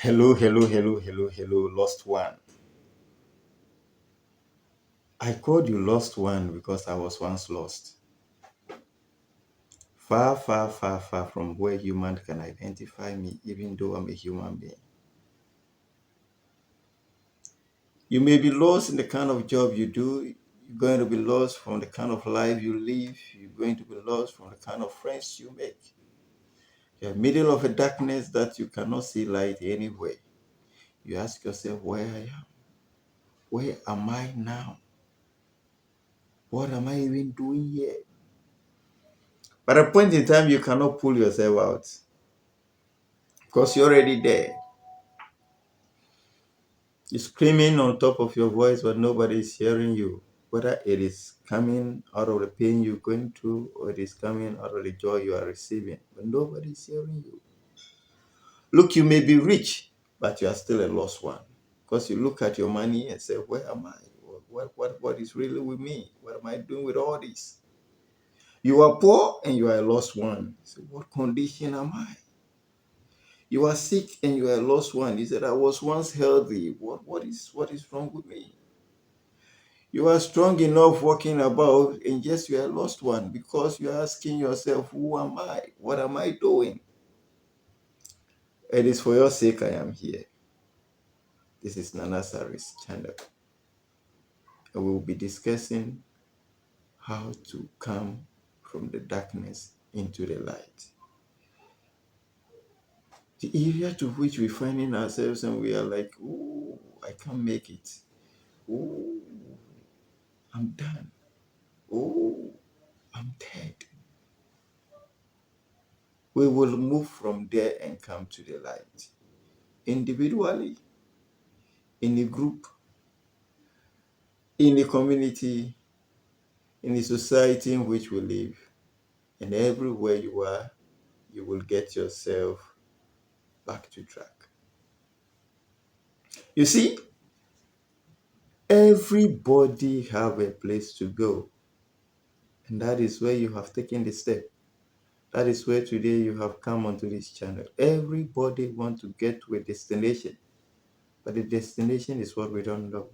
Hello, hello, hello, hello, hello, lost one. I called you lost one because I was once lost. Far, far, far, far from where human can identify me, even though I'm a human being. You may be lost in the kind of job you do. You're going to be lost from the kind of life you live. You're going to be lost from the kind of friends you make. You're in the middle of a darkness that you cannot see light anywhere. You ask yourself, where I am? Where am I now? What am I even doing here? At a point in time, you cannot pull yourself out because you're already there. You're screaming on top of your voice, but nobody is hearing you. Whether it is coming out of the pain you're going through or it is coming out of the joy you are receiving, but nobody is hearing you. Look, you may be rich, but you are still a lost one because you look at your money and say, where am I? What is really with me? What am I doing with all this? You are poor and you are a lost one. So what condition am I? You are sick and you are a lost one. You said, I was once healthy. What is wrong with me? You are strong enough walking about, and yes, you are a lost one because you are asking yourself, who am I? What am I doing? It is for your sake I am here. This is Nana Saris channel. And we will be discussing how to come from the darkness into the light. The area to which we're finding ourselves and we are like, oh, I can't make it. Oh, I'm done. Oh, I'm dead. We will move from there and come to the light. Individually, in a group, in a community, in the society in which we live, and everywhere you are, you will get yourself back to track. You see, everybody have a place to go, and that is where you have taken the step. That is where today you have come onto this channel. Everybody want to get to a destination, but the destination is what we don't know.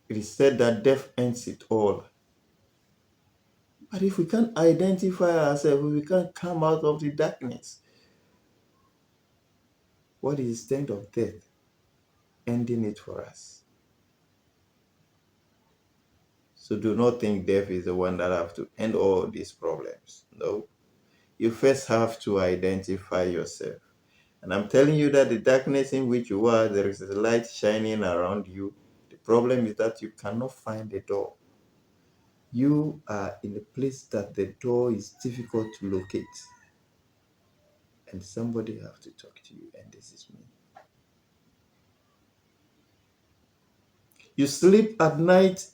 It is said that death ends it all. But if we can't identify ourselves, if we can't come out of the darkness, what is the extent of death ending it for us? So do not think death is the one that have to end all these problems. No. You first have to identify yourself. And I'm telling you that the darkness in which you are, there is a light shining around you. The problem is that you cannot find the door. You are in a place that the door is difficult to locate. And somebody have to talk to you, and this is me. You sleep at night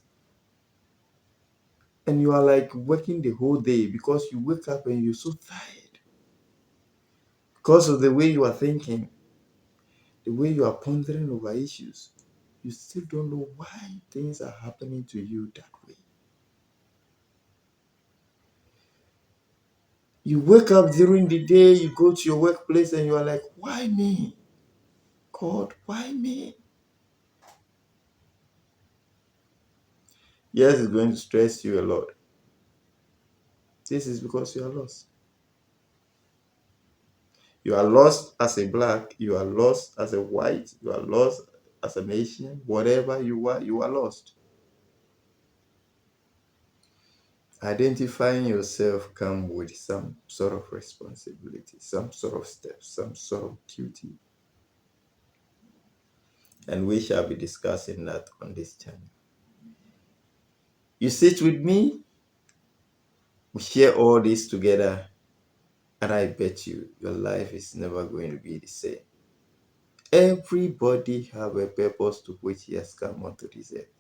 and you are like working the whole day because you wake up and you're so tired because of the way you are thinking, the way you are pondering over issues. You still don't know why things are happening to you that way. You wake up during the day, you go to your workplace and you are like, why me? God, why me? Yes, it's going to stress you a lot. This is because you are lost. You are lost as a black, you are lost as a white, you are lost as an Asian, whatever you are lost. Identifying yourself comes with some sort of responsibility, some sort of steps, some sort of duty. And we shall be discussing that on this channel. You sit with me, we share all this together, and I bet you your life is never going to be the same. Everybody have a purpose to which he has come onto this earth.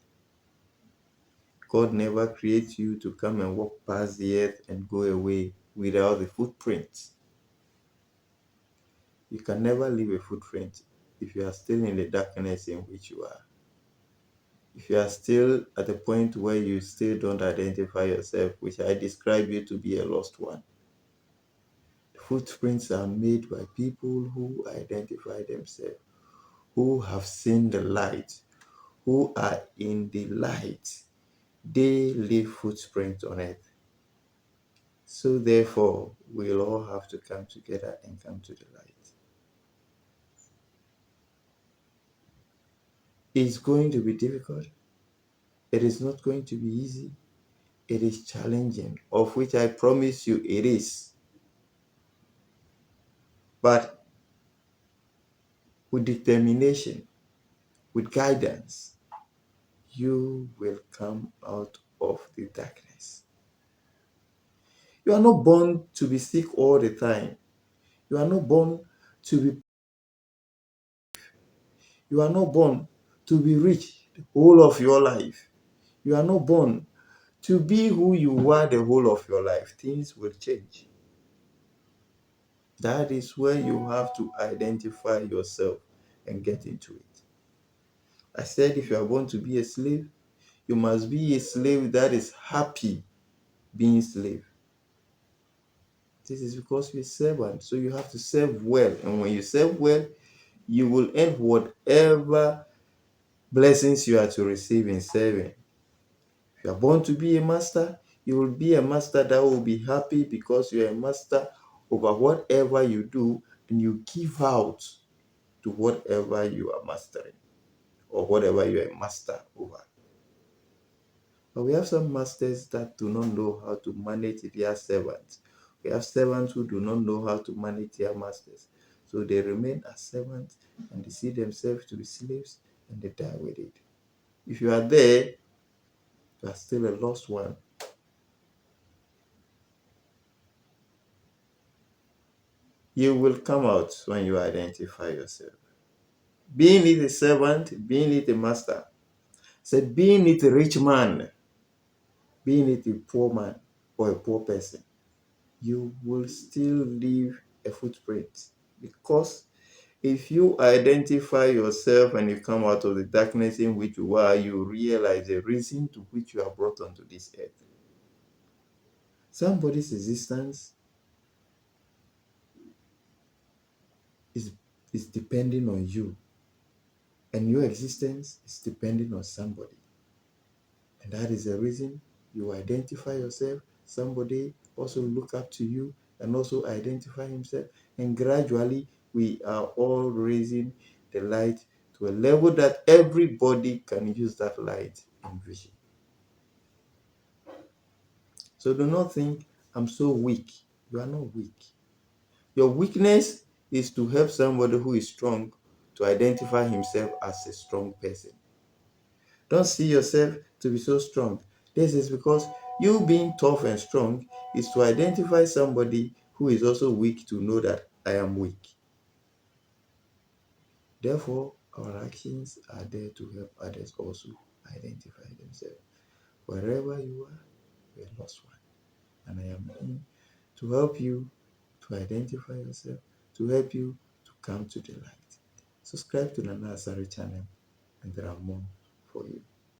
God never creates you to come and walk past the earth and go away without the footprints. You can never leave a footprint if you are still in the darkness in which you are. If you are still at a point where you still don't identify yourself, which I describe you to be a lost one. The Footprints are made by people who identify themselves, who have seen the light, who are in the light. They leave footprints on it. So therefore, we'll all have to come together and come to the light. It's going to be difficult. It is not going to be easy. It is challenging, of which I promise you it is. But with determination, with guidance, you will come out of the darkness. You are not born to be sick all the time. You are not born to be you are not born to be rich the whole of your life. You are not born to be who you were the whole of your life. Things will change. That is where you have to identify yourself and get into it. I said if you are born to be a slave, you must be a slave that is happy being slave. This is because you're a servant, so you have to serve well. And when you serve well, you will earn whatever blessings you are to receive in serving. If you are born to be a master, you will be a master that will be happy because you are a master over whatever you do, and you give out to whatever you are mastering or whatever you are a master over. But we have some masters that do not know how to manage their servants. We have servants who do not know how to manage their masters. So they remain as servants and they see themselves to be slaves and they die with it. If you are there, you are still a lost one. You will come out when you identify yourself. Being it a servant, being it a master, said being it a rich man, being it a poor man or a poor person, you will still leave a footprint. Because if you identify yourself and you come out of the darkness in which you are, you realize the reason to which you are brought onto this earth. Somebody's existence is, is depending on you, and your existence is depending on somebody. And that is the reason you identify yourself. Somebody also look up to you and also identify himself. And gradually, we are all raising the light to a level that everybody can use that light in vision. So do not think I'm so weak. You are not weak. Your weakness is to help somebody who is strong to identify himself as a strong person. Don't see yourself to be so strong. This is because you being tough and strong is to identify somebody who is also weak to know that I am weak. Therefore, our actions are there to help others also identify themselves. Wherever you are, you're a lost one. And I am here to help you to identify yourself, to help you to come to the light. Subscribe to the Nana Asari channel, and there are more for you.